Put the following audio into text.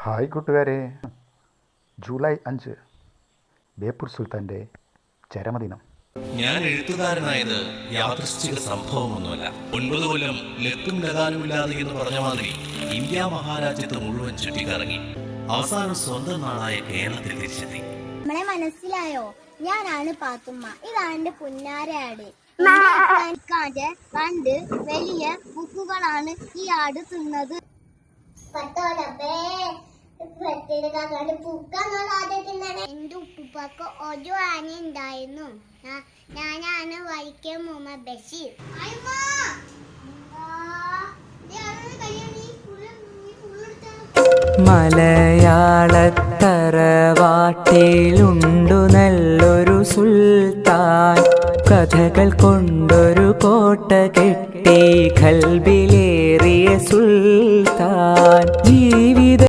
Hi കൂട്ടുകാരെ, July 5 Beypore സുൽത്താൻ്റെ ചരമദിനം. ഞാൻ എഴുത്തുകാരനായത് യാദൃശ്ചിക സംഭവമൊന്നുമല്ല. 9 കൊല്ലം ലക്കും ലഗാനുമില്ലാതെ എന്ന് പറഞ്ഞ മാതിരി ഇന്ത്യ മഹാരാജ്യത്ത് മുഴുവൻ ചുറ്റിക്കറങ്ങി അവസാനം സ്വന്തം നാടായ കേരളത്തിൽ തിരിച്ചെത്തി. നമ്മളെ മനസ്സിലായോ? ഞാനാണ് പാത്തുമ്മ. ഇതാണ് എന്റെ പുന്നാരയാട്. രണ്ട് വലിയ ബുക്കുകളാണ് ഈ ആട് തിന്നത്. എന്റെ ഉപ്പുപ്പാക്ക് ഒരു ആന ഉണ്ടായിരുന്നു. ഞാനാണ് വൈക്കം മുഹമ്മദ് ബഷീർ. മലയാളത്തറവാട്ടിലുണ്ടു നല്ലൊരു സുൽത്താൻ, കഥകൾ കൊണ്ടൊരു കോട്ട കെട്ടി ഖൽബിലേറിയ സുൽത്താൻ.